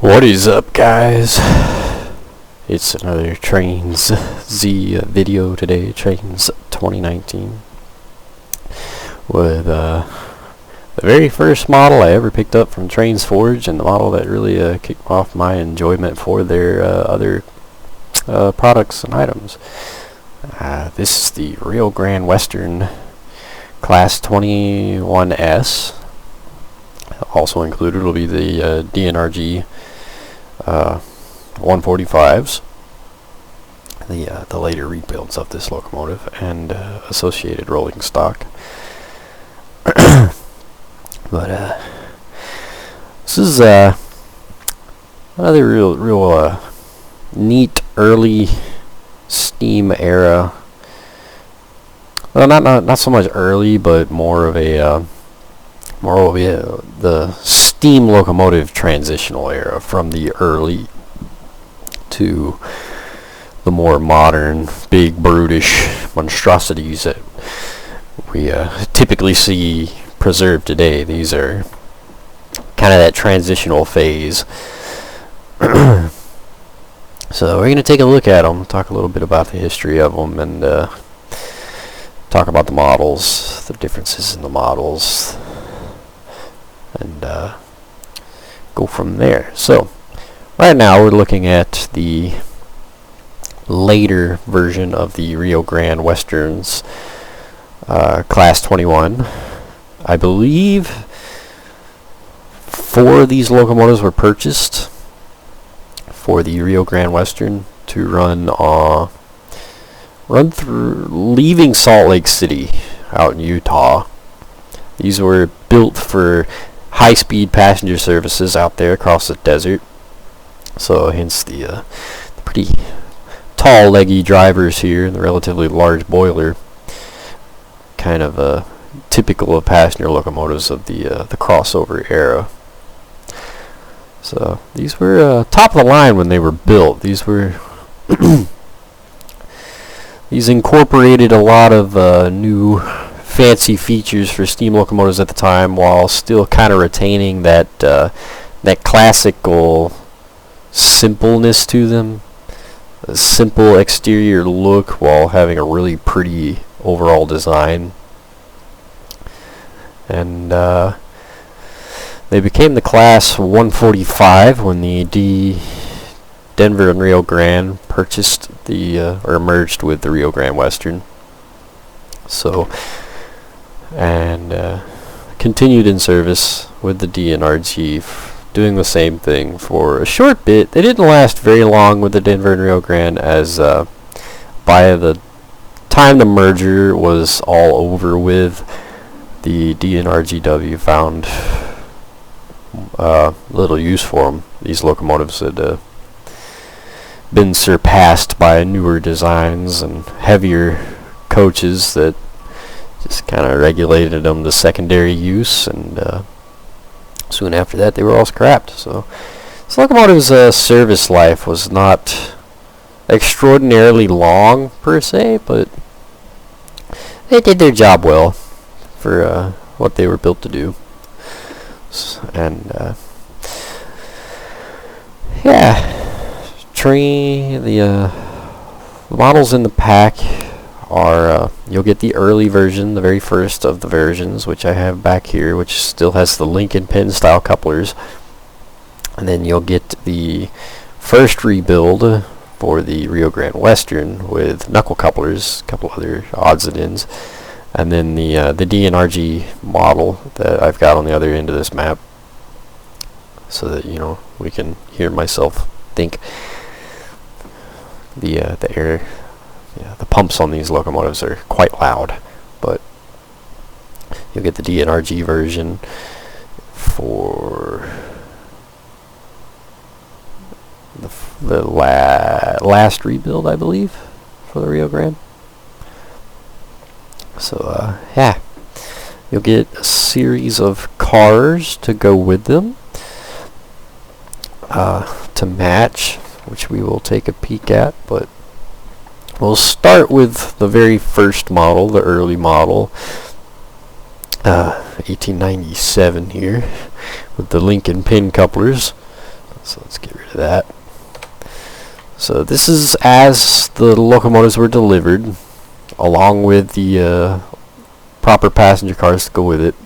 What is up, guys? It's another Trainz Z video today, Trainz 2019, with the very first model I ever picked up from Trainz Forge, and the model that really kicked off my enjoyment for their other products and items. This is the Rio Grande Western Class 21S. Also included will be the D&RG 145s, the later rebuilds of this locomotive, and associated rolling stock. But this is another real neat early steam era. Well, not so much early, but more of a the steam locomotive transitional era, from the early to the more modern, big, brutish monstrosities that we typically see preserved today. These are kind of that transitional phase. So we're going to take a look at them, talk a little bit about the history of them, and talk about the models, the differences in the models, and go from there. So right now we're looking at the later version of the Rio Grande Westerns Class 21. I believe 4 of these locomotives were purchased for the Rio Grande Western to run through, leaving Salt Lake City out in Utah. These were built for high-speed passenger services out there across the desert, so hence the pretty tall, leggy drivers here and the relatively large boiler, kind of typical of passenger locomotives of the crossover era. So these were top of the line when they were built. These were these incorporated a lot of new fancy features for steam locomotives at the time, while still kind of retaining that classical simpleness to them, a simple exterior look while having a really pretty overall design. And they became the Class 145 when the Denver and Rio Grande purchased or merged with the Rio Grande Western. So, and continued in service with the D&RG, doing the same thing for a short bit. They didn't last very long with the Denver and Rio Grande, as by the time the merger was all over with, the D&RGW found little use for them. These locomotives had been surpassed by newer designs and heavier coaches that just kind of regulated them to secondary use, and soon after that they were all scrapped. So this locomotive's service life was not extraordinarily long per se, but they did their job well for what they were built to do. And yeah, the models in the pack are, you'll get the early version, the very first of the versions, which I have back here, which still has the Lincoln pin style couplers. And then you'll get the first rebuild for the Rio Grande Western with knuckle couplers, a couple other odds and ends, and then the D&RG model that I've got on the other end of this map, so that we can hear myself think. The air. Yeah, the pumps on these locomotives are quite loud, but you'll get the D&RG version for the last rebuild, I believe, for the Rio Grande. So yeah, you'll get a series of cars to go with them to match, which we will take a peek at, but we'll start with the very first model, the early model, 1897 here, with the Lincoln pin couplers. So let's get rid of that. So this is as the locomotives were delivered, along with the proper passenger cars to go with it.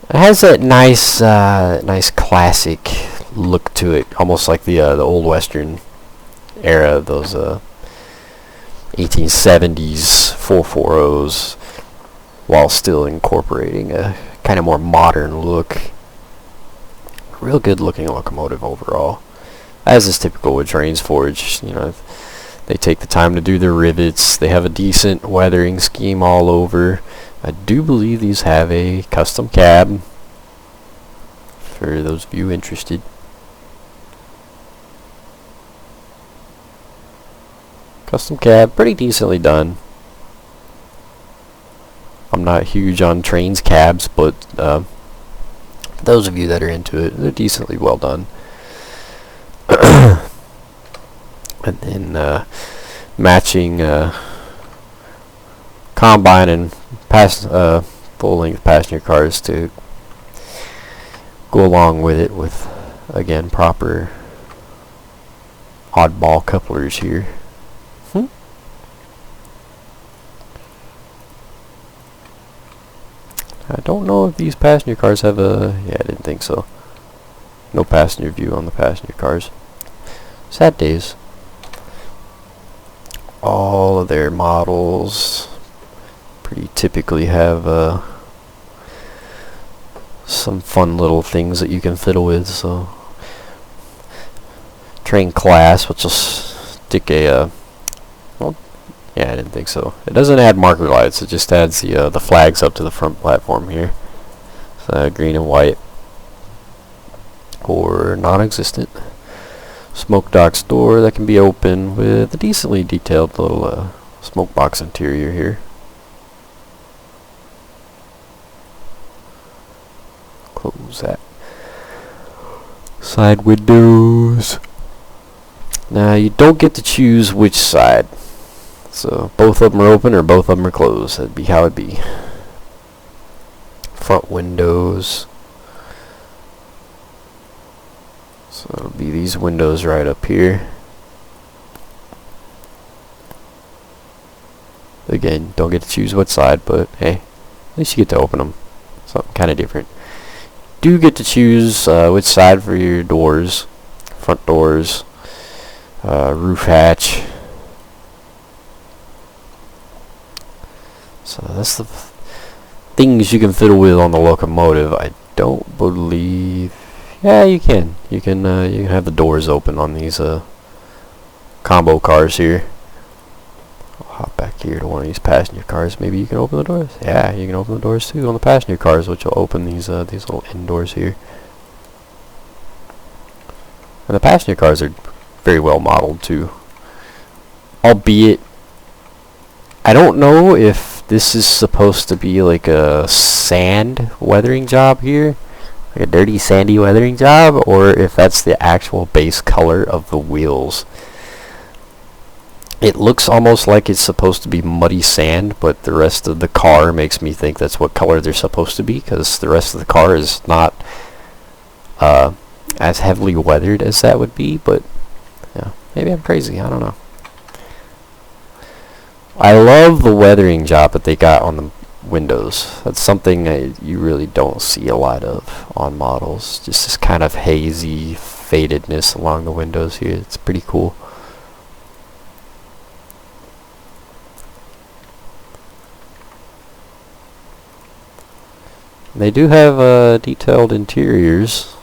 It has that nice, nice classic look to it, almost like the old Western era, those 1870s 440s, while still incorporating a kind of more modern look. Real good looking locomotive overall, as is typical with Trainz Forge. You know, they take the time to do their rivets. They have a decent weathering scheme all over. I do believe these have a custom cab, for those of you interested. Custom cab, pretty decently done. I'm not huge on Trainz cabs, but those of you that are into it, they're decently well done. And then matching combine and full-length passenger cars to go along with it, with again proper oddball couplers here. I don't know if these passenger cars have a... yeah, I didn't think so. No passenger view on the passenger cars. Sad days. All of their models pretty typically have some fun little things that you can fiddle with. So Trainz Class, which will stick a... well, yeah, I didn't think so. It doesn't add marker lights. It just adds the flags up to the front platform here. So green and white, or non-existent. Smoke docks door that can be open with a decently detailed little smoke box interior here. Close that. Side windows. Now you don't get to choose which side. So both of them are open or both of them are closed. That'd be how it'd be. Front windows. So it'll be these windows right up here. Again, don't get to choose what side, but hey, at least you get to open them. Something kind of different. Do get to choose which side for your doors. Front doors. Roof hatch. So that's the things you can fiddle with on the locomotive. I don't believe... yeah, you can. You can have the doors open on these combo cars here. I'll hop back here to one of these passenger cars. Maybe you can open the doors. Yeah, you can open the doors too on the passenger cars, which will open these little end doors here. And the passenger cars are very well modeled too. Albeit, I don't know if this is supposed to be like a sand weathering job here, like a dirty sandy weathering job, or if that's the actual base color of the wheels. It looks almost like it's supposed to be muddy sand, but the rest of the car makes me think that's what color they're supposed to be, because the rest of the car is not as heavily weathered as that would be. But yeah, maybe I'm crazy, I don't know. I love the weathering job that they got on the windows. That's something you really don't see a lot of on models. Just this kind of hazy fadedness along the windows here. It's pretty cool. They do have detailed interiors.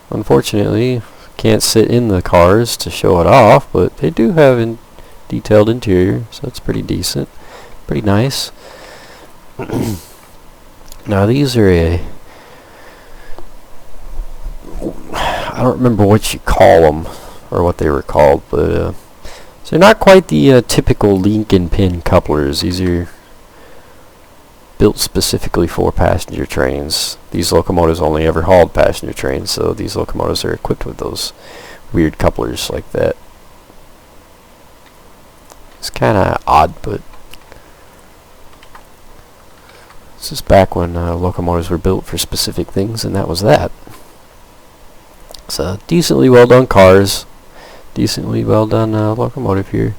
Unfortunately, can't sit in the cars to show it off, but they do have detailed interior, so it's pretty decent, pretty nice. Now these are I don't remember what you call them or what they were called, but so they're not quite the typical link and pin couplers. These are built specifically for passenger trains. These locomotives only ever hauled passenger trains, so these locomotives are equipped with those weird couplers like that. It's kind of odd, but This is back when locomotives were built for specific things, and that was that. It's a decently well done cars, decently well done locomotive here.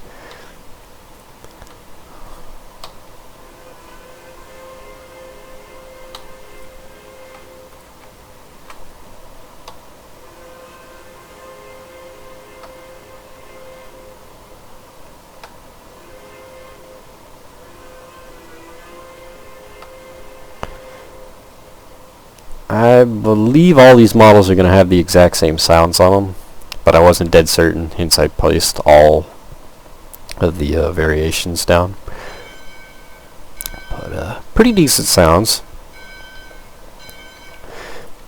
I believe all these models are going to have the exact same sounds on them, but I wasn't dead certain, hence I placed all of the variations down. But pretty decent sounds.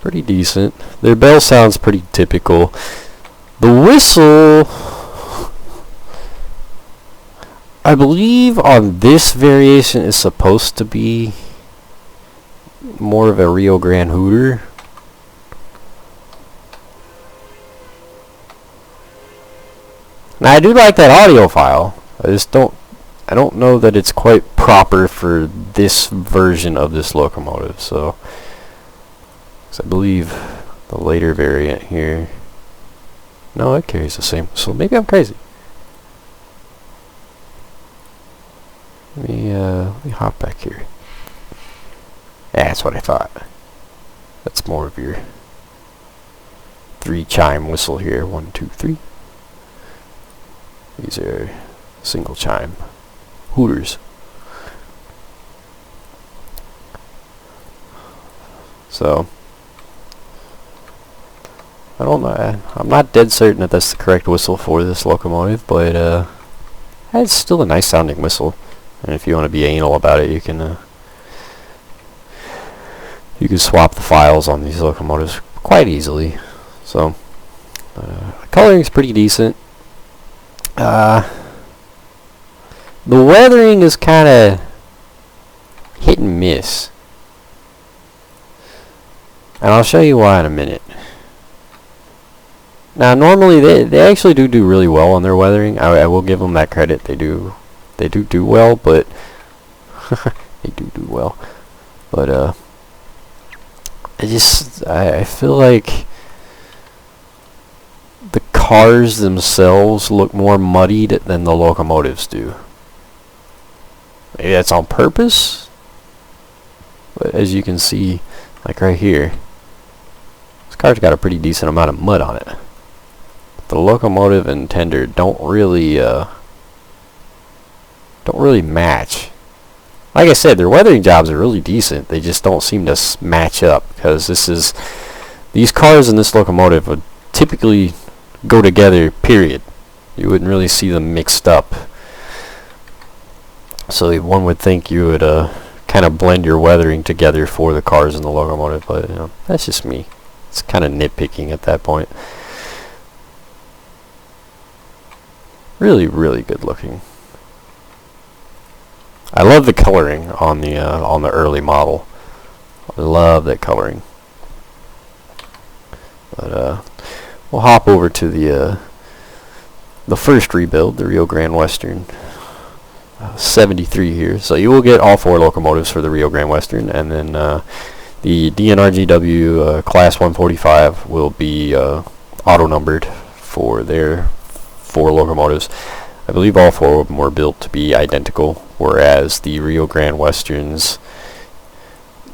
Pretty decent. Their bell sounds pretty typical. The whistle, I believe on this variation is supposed to be more of a Rio Grande hooter. Now I do like that audio file. I don't know that it's quite proper for this version of this locomotive. So, 'cause I believe the later variant here, no, it carries the same. So maybe I'm crazy. Let me hop back here. Yeah, that's what I thought. That's more of your 3 chime whistle here. 1, 2, 3. These are single chime hooters. So I don't know. I'm not dead certain that that's the correct whistle for this locomotive, but it's still a nice sounding whistle. And if you want to be anal about it, you can swap the files on these locomotives quite easily. So coloring is pretty decent. The weathering is kind of hit and miss, and I'll show you why in a minute. Now normally they actually do really well on their weathering. I will give them that credit. They do well, but they do well. But I feel like the cars themselves look more muddied than the locomotives do. Maybe that's on purpose, but as you can see, like right here, this car's got a pretty decent amount of mud on it. The locomotive and tender don't really match. Like I said, their weathering jobs are really decent. They just don't seem to match up, because these cars and this locomotive would typically go together, period. You wouldn't really see them mixed up. So one would think you would kind of blend your weathering together for the cars and the locomotive, but you know, that's just me. It's kind of nitpicking at that point. Really, really good looking. I love the coloring on the early model. I love that coloring. But we'll hop over to the first rebuild, the Rio Grande Western 73 here. So you will get all 4 locomotives for the Rio Grande Western, and then the D&RGW Class 145 will be auto numbered for their 4 locomotives. I believe all 4 of them were built to be identical, whereas the Rio Grande Westerns,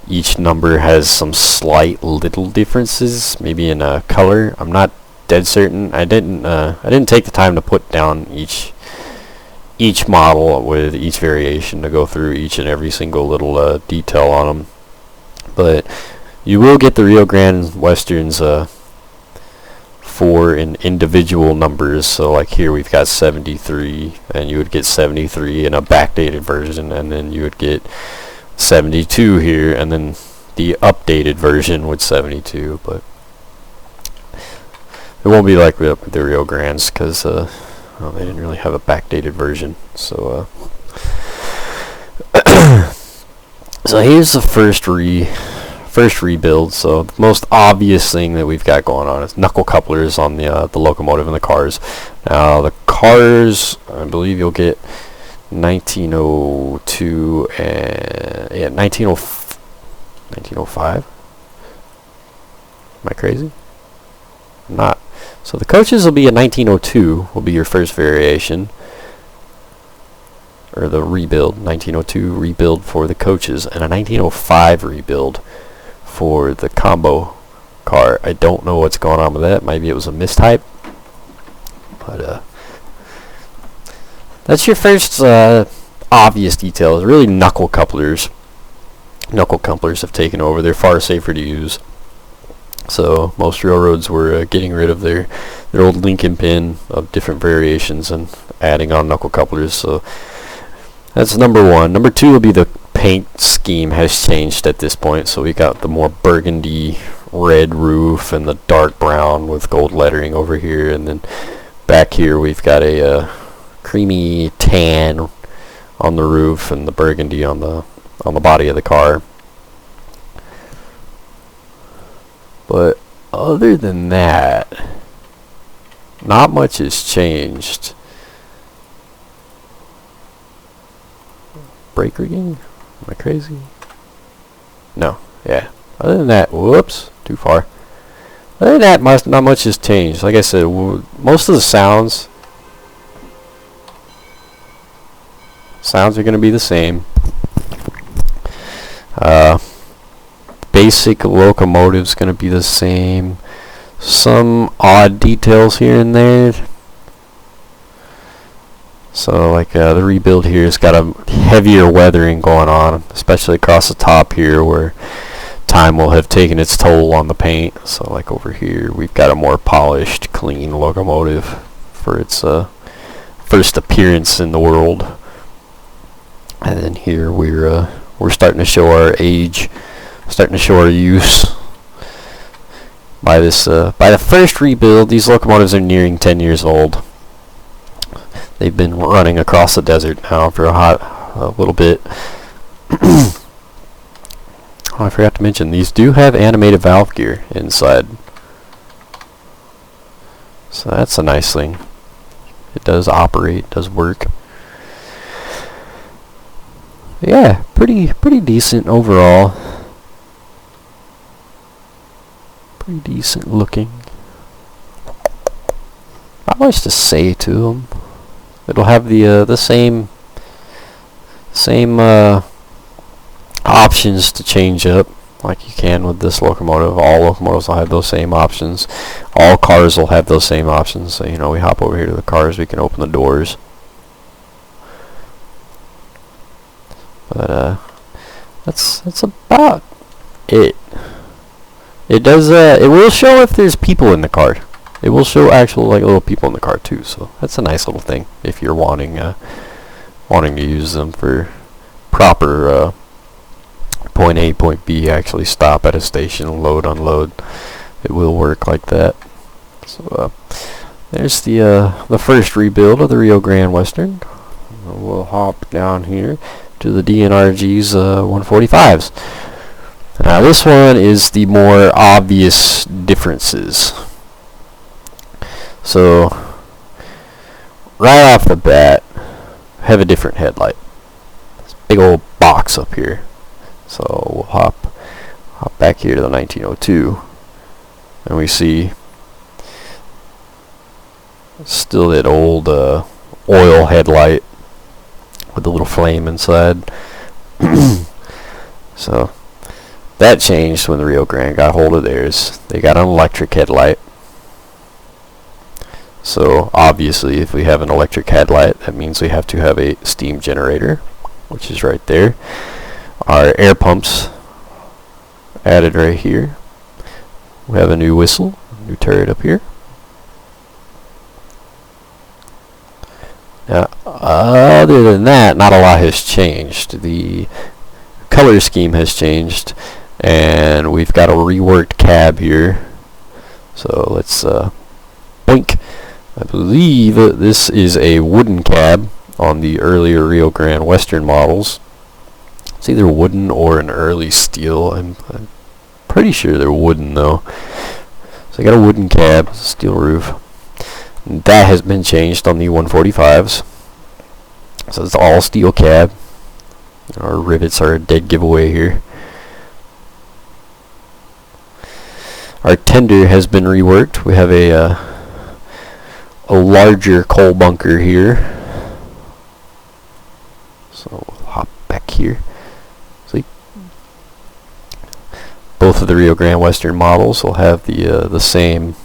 each number has some slight little differences, maybe in color. I'm not dead certain. I didn't take the time to put down each model with each variation to go through each and every single little detail on them. But you will get the Rio Grande Westerns for in individual numbers. So like here we've got 73, and you would get 73 in a backdated version, and then you would get 72 here, and then the updated version with 72. But it won't be like the Rio Grandes, because well, they didn't really have a backdated version. So so here's the first rebuild. So the most obvious thing that we've got going on is knuckle couplers on the locomotive and the cars. Now the cars, I believe you'll get 1902 and 1904 1905. Am I crazy? I'm not. So the coaches will be a 1902 will be your first variation, or the rebuild. 1902 rebuild for the coaches, and a 1905 rebuild for the combo car. I don't know what's going on with that. Maybe it was a mistype, but that's your first obvious details. Really, knuckle couplers. Knuckle couplers have taken over. They're far safer to use. So most railroads were getting rid of their old Lincoln pin of different variations and adding on knuckle couplers. So that's number one. Number two will be the paint scheme has changed at this point. So we got the more burgundy red roof and the dark brown with gold lettering over here, and then back here we've got a creamy tan on the roof and the burgundy on the body of the car. But other than that, not much has changed. Brake rigging? Am I crazy? No. Yeah. Other than that, whoops, too far. Other than that, not much has changed. Like I said, most of the sounds are going to be the same. Basic locomotive's going to be the same. Some odd details here and there. So like the rebuild here has got a heavier weathering going on, especially across the top here where time will have taken its toll on the paint. So like over here we've got a more polished, clean locomotive for its first appearance in the world. And then here we're starting to show our age, starting to show our use. By the first rebuild, these locomotives are nearing 10 years old. They've been running across the desert now for a little bit. Oh, I forgot to mention, these do have animated valve gear inside. So that's a nice thing. It does operate, does work. Yeah, pretty decent overall. Pretty decent looking. Not much to say to them. It'll have the same options to change up like you can with this locomotive. All locomotives will have those same options. All cars will have those same options. So you know, we hop over here to the cars, we can open the doors. But that's about it. It does it will show if there's people in the car. It will show actual like little people in the car too, so that's a nice little thing if you're wanting to use them for proper point A, point B, actually stop at a station, load, unload. It will work like that. So there's the first rebuild of the Rio Grande Western. We'll hop down here to the D&RG's 145s. Now this one is the more obvious differences. So right off the bat, have a different headlight. This big old box up here. So we'll hop back here to the 1902, and we see still that old oil headlight with the little flame inside. So that changed when the Rio Grande got hold of theirs. They got an electric headlight. So obviously if we have an electric headlight, that means we have to have a steam generator, which is right there. Our air pumps added right here. We have a new whistle, new turret up here. Now, other than that, not a lot has changed. The color scheme has changed, and we've got a reworked cab here. So let's blink. I believe this is a wooden cab on the earlier Rio Grande Western models. It's either wooden or an early steel. I'm pretty sure they're wooden though. So I got a wooden cab, steel roof. And that has been changed on the 145s. So it's all steel cab. Our rivets are a dead giveaway here. Our tender has been reworked. We have a larger coal bunker here. So we'll hop back here. See, both of the Rio Grande Western models will have the same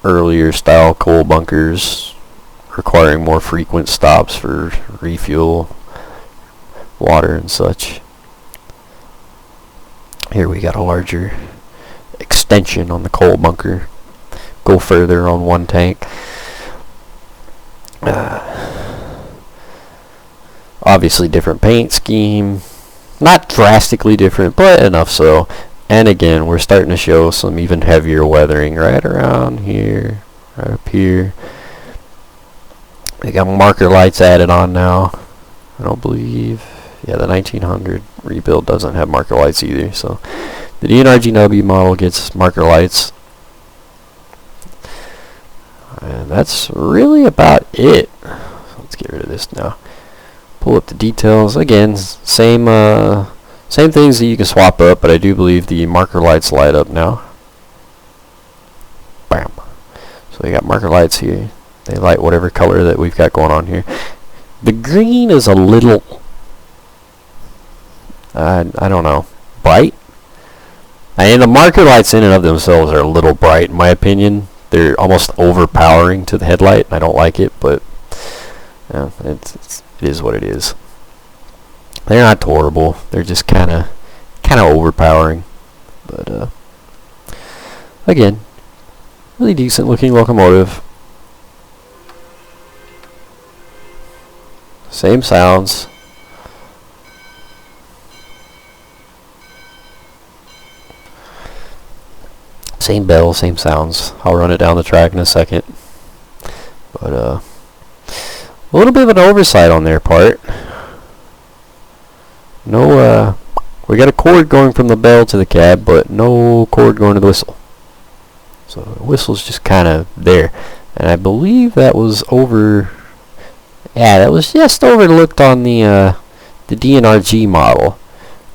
earlier style coal bunkers, requiring more frequent stops for refuel, water, and such. Here we got a larger extension on the coal bunker. Go further on one tank. Obviously different paint scheme. Not drastically different, but enough so. And again, we're starting to show some even heavier weathering right around here, right up here. We got marker lights added on now. I don't believe, yeah, the 1900 rebuild doesn't have marker lights either. So the D&RGW model gets marker lights. And that's really about it. So let's get rid of this now. Pull up the details. Again, same things that you can swap up, but I do believe the marker lights light up now. Bam. So we got marker lights here. They light whatever color that we've got going on here. The green is a little, I don't know, bright. And the marker lights in and of themselves are a little bright, in my opinion. They're almost overpowering to the headlight, and I don't like it, but yeah, it is what it is. They're not horrible. They're just kind of overpowering. But again, really decent looking locomotive. Same sounds. Same bell, same sounds. I'll run it down the track in a second. But a little bit of an oversight on their part. No, we got a cord going from the bell to the cab, but no cord going to the whistle. So the whistle's just kind of there. And I believe that was over, yeah, that was just overlooked on the D&RG model,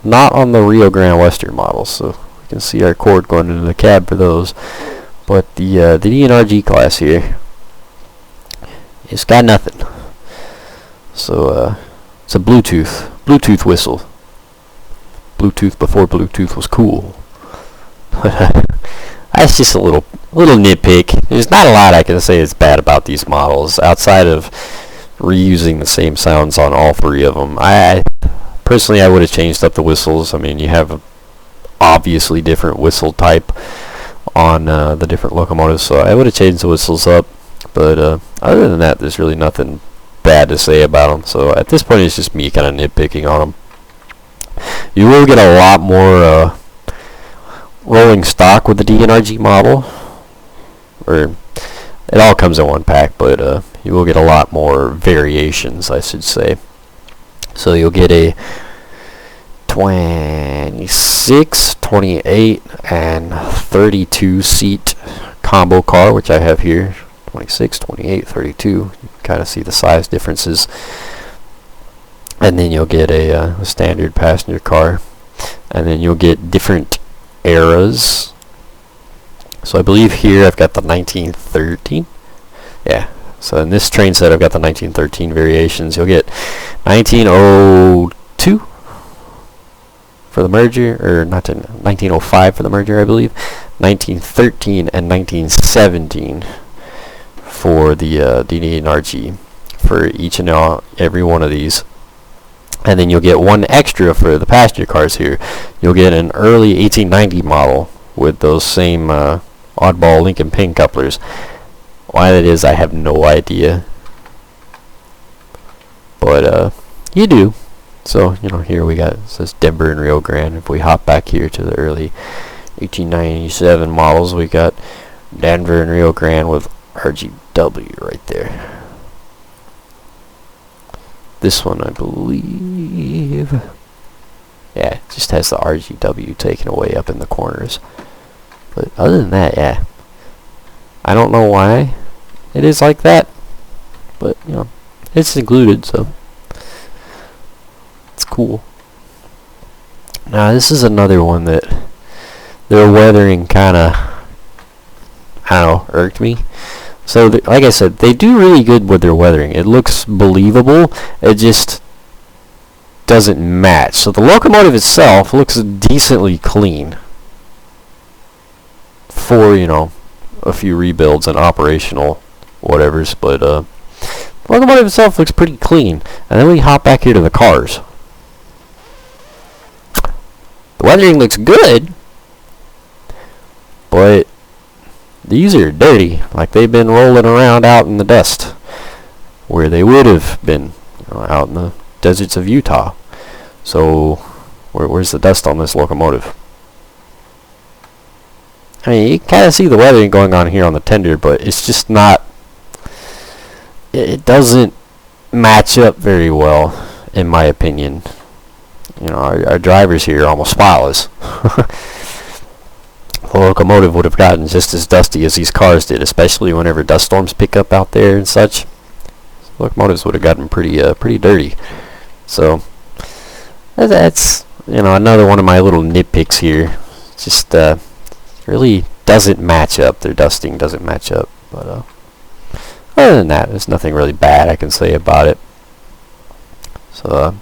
not on the Rio Grande Western model. So you can see our cord going into the cab for those. But the D&RG class here, it's got nothing. So it's a Bluetooth whistle. Bluetooth before Bluetooth was cool. But that's just a little nitpick. There's not a lot I can say is bad about these models outside of reusing the same sounds on all three of them. Personally, I would have changed up the whistles. I mean, you have a obviously different whistle type on the different locomotives, so I would have changed the whistles up. But other than that, there's really nothing bad to say about them. So at this point, it's just me kind of nitpicking on them. You will get a lot more rolling stock with the D&RG model, or it all comes in one pack, but you will get a lot more variations, I should say. So you'll get a 26, 28, and 32 seat combo car, which I have here. 26, 28, 32. You can kind of see the size differences. And then you'll get a standard passenger car. And then you'll get different eras. So I believe here I've got the 1913. Yeah. So in this train set I've got the 1913 variations. You'll get 1902 for the merger, or not, 1905 for the merger, I believe. 1913 and 1917 for the D&RG for each and every one of these. And then you'll get one extra for the passenger cars here. You'll get an early 1890 model with those same oddball Lincoln pin couplers. Why that is, I have no idea. But you do. So, you know, here we got, it says Denver and Rio Grande. If we hop back here to the early 1897 models, we got Denver and Rio Grande with RGW right there. This one, I believe, yeah, it just has the RGW taken away up in the corners. But other than that, yeah, I don't know why it is like that, but you know, it's included, so it's cool. Now this is another one that their weathering kind of, I don't know, irked me. So, like I said, they do really good with their weathering. It looks believable. It just doesn't match. So the locomotive itself looks decently clean for, you know, a few rebuilds and operational whatevers, but the locomotive itself looks pretty clean. And then we hop back here to the cars. The weathering looks good, but these are dirty, like they've been rolling around out in the dust, where they would have been, you know, out in the deserts of Utah. So, where's the dust on this locomotive? I mean, you kind of see the weathering going on here on the tender, but it's just not, it doesn't match up very well, in my opinion. You know, our drivers here are almost spotless. The locomotive would have gotten just as dusty as these cars did, especially whenever dust storms pick up out there and such. Locomotives would have gotten pretty dirty. So that's, you know, another one of my little nitpicks here. Just really doesn't match up. Their dusting doesn't match up. But other than that, there's nothing really bad I can say about it. So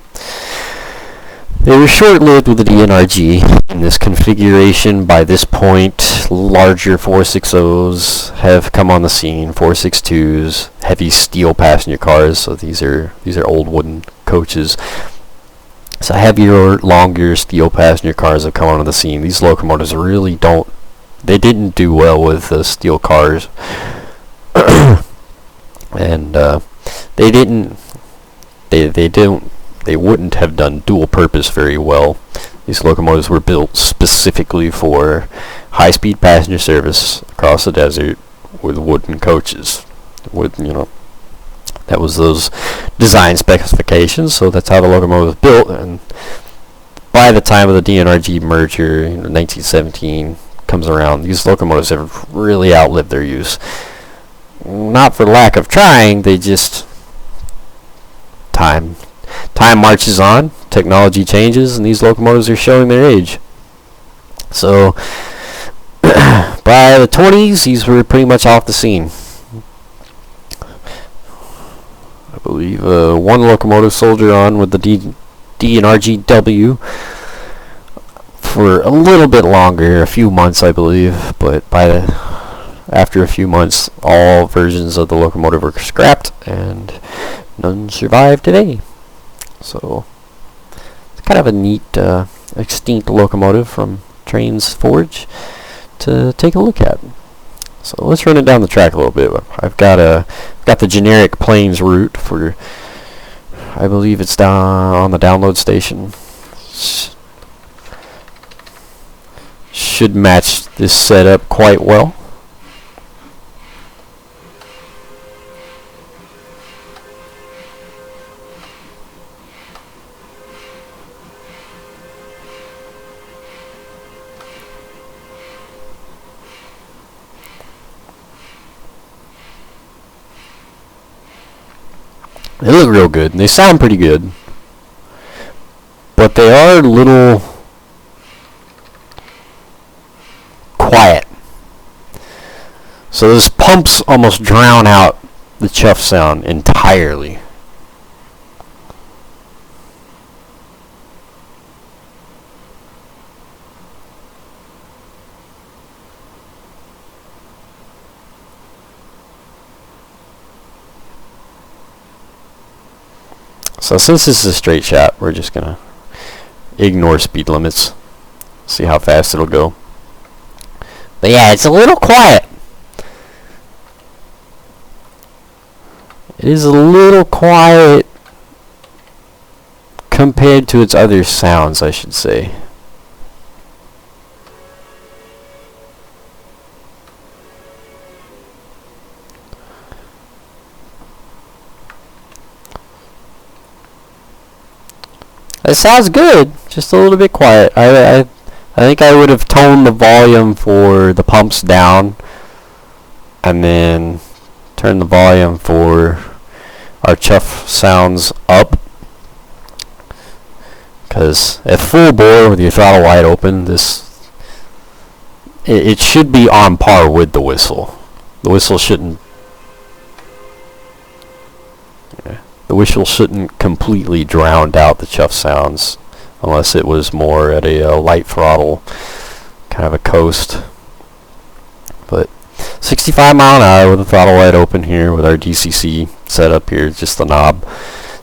they were short-lived with the D&RG in this configuration. By this point, larger 460s have come on the scene. 462s, heavy steel passenger cars. So these are old wooden coaches. So heavier, longer steel passenger cars have come onto the scene. These locomotives really didn't do well with the steel cars, and they wouldn't have done dual purpose very well. These locomotives were built specifically for high-speed passenger service across the desert with wooden coaches. With, you know, that was those design specifications, so that's how the locomotive was built. And by the time of the D&RG merger, you know, 1917 comes around, these locomotives have really outlived their use. Not for lack of trying, they just time marches on, technology changes, and these locomotives are showing their age. So by the 20s, these were pretty much off the scene. I believe one locomotive soldier on with the D&RGW for a little bit longer, a few months I believe, but after a few months all versions of the locomotive were scrapped and none survive today. So it's kind of a neat extinct locomotive from Trainz Forge to take a look at. So let's run it down the track a little bit. I've got the generic Plains route for, I believe it's down on the download station. Should match this setup quite well. They look real good, and they sound pretty good, but they are a little quiet. So those pumps almost drown out the chuff sound entirely. So since this is a straight shot, we're just gonna ignore speed limits, see how fast it'll go. But yeah, it's a little quiet. It is a little quiet compared to its other sounds, I should say. It sounds good, just a little bit quiet. I think I would have toned the volume for the pumps down and then turned the volume for our chuff sounds up. Because at full bore with your throttle wide open, this it should be on par with the whistle. The whistle shouldn't. Yeah, the whistle shouldn't completely drown out the chuff sounds, unless it was more at a light throttle, kind of a coast. But 65 mile an hour with the throttle wide open here with our DCC setup here, just the knob.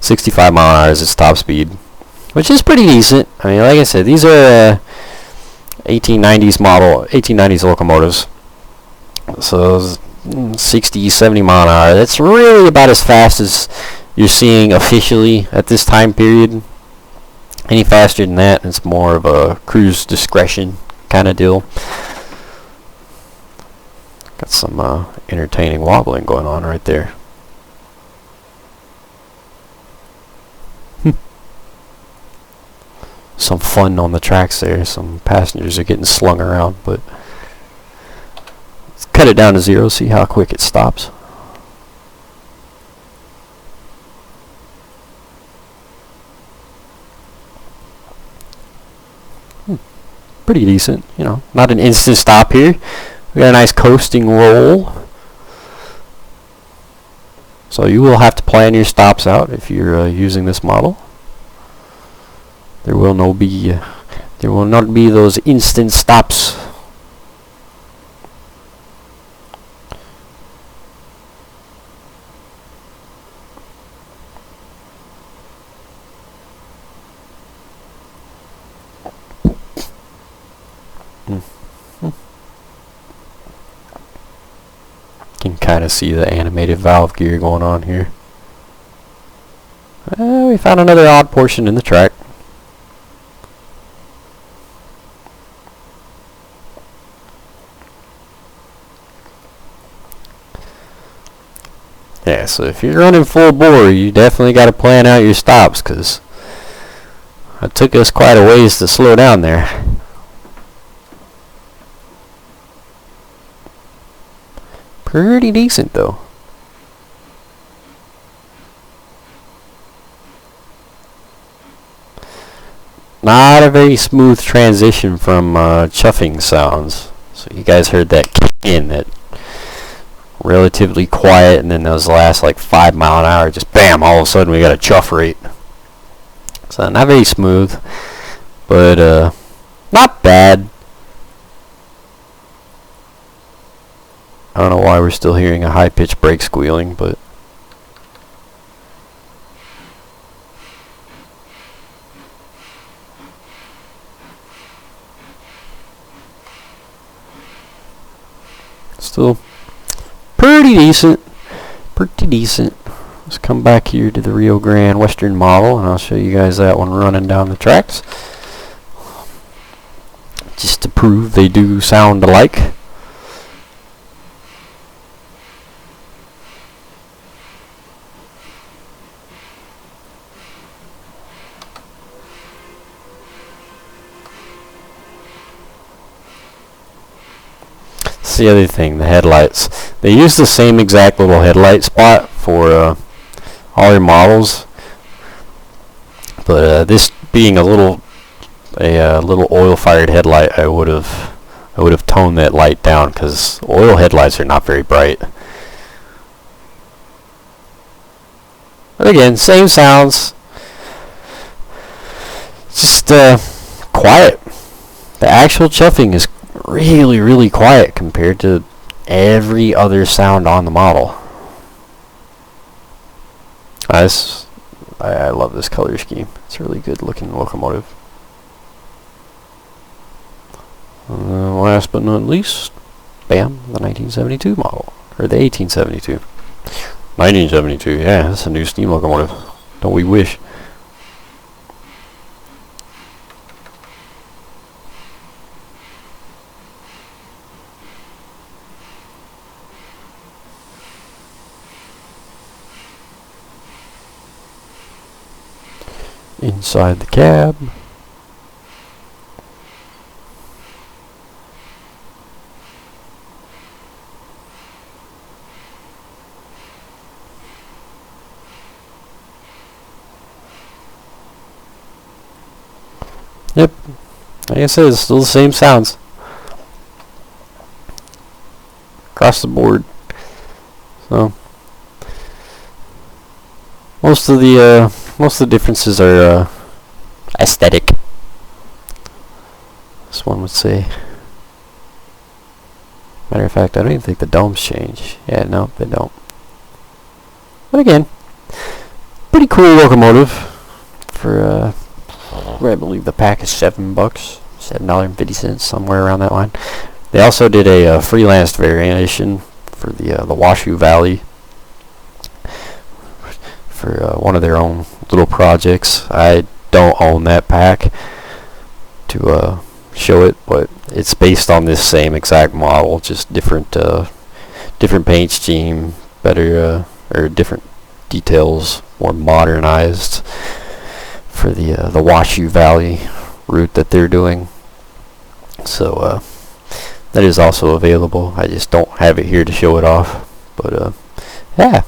65 mile an hour is its top speed, which is pretty decent. I mean, like I said, these are 1890s model, 1890s locomotives. So 60, 70 mile an hour. That's really about as fast as you're seeing officially at this time period. Any faster than that, it's more of a cruise discretion kind of deal. Got some entertaining wobbling going on right there. Some fun on the tracks there. Some passengers are getting slung around, but let's cut it down to 0, see how quick it stops. Pretty decent, you know, not an instant stop here. We got a nice coasting roll. So you will have to plan your stops out if you're using this model. There will not be those instant stops. Can kind of see the animated valve gear going on here. We found another odd portion in the track. Yeah, so if you're running full bore, you definitely got to plan out your stops, because it took us quite a ways to slow down there. Pretty decent though. Not a very smooth transition from chuffing sounds. So you guys heard that kick in, that relatively quiet, and then those last like 5 mile an hour, just bam, all of a sudden we got a chuff rate. So not very smooth, but not bad. I don't know why we're still hearing a high-pitched brake squealing, but still pretty decent. Pretty decent. Let's come back here to the Rio Grande Western model, and I'll show you guys that one running down the tracks, just to prove they do sound alike. That's the other thing, the headlights. They use the same exact little headlight spot for all your models, but this being a little oil-fired headlight, I would have toned that light down, because oil headlights are not very bright. But again, same sounds, just quiet. The actual chuffing is really, really quiet compared to every other sound on the model. I love this color scheme. It's a really good looking locomotive. Last but not least, bam, the 1972 model, or the 1872. 1972, yeah, that's a new steam locomotive. Don't we wish? Inside the cab. Yep, like I said, it's still the same sounds. across the board. So most of the differences are aesthetic, as one would say. Matter of fact, I don't even think the domes change. Yeah, no, they don't. But again, pretty cool locomotive for I believe the pack is $7, $7.50, somewhere around that line. They also did a freelance variation for the Washoe Valley for one of their own little projects. I don't own that pack to show it, but it's based on this same exact model, just different paint scheme, better or different details, more modernized for the Washoe Valley route that they're doing. So that is also available. I just don't have it here to show it off. But yeah,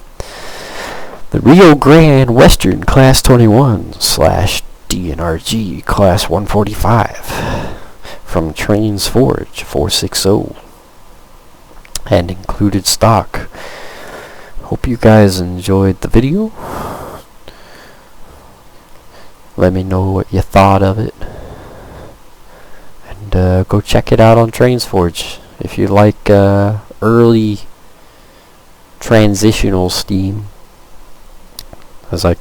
the Rio Grande Western Class 21 / D&RG Class 145 from Trainz Forge 460 and included stock. Hope you guys enjoyed the video. Let me know what you thought of it, and go check it out on Trainz Forge if you like early transitional steam. As I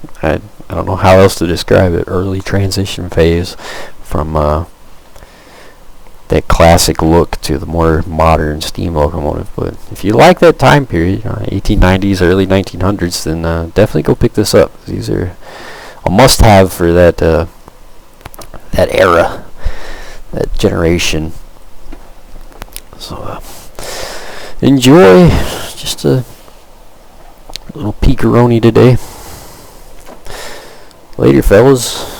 don't know how else to describe it. Early transition phase from that classic look to the more modern steam locomotive. But if you like that time period, 1890s, early 1900s, then definitely go pick this up. These are a must-have for that era, that generation. So enjoy. Just a little peekaroni today. Later, fellas.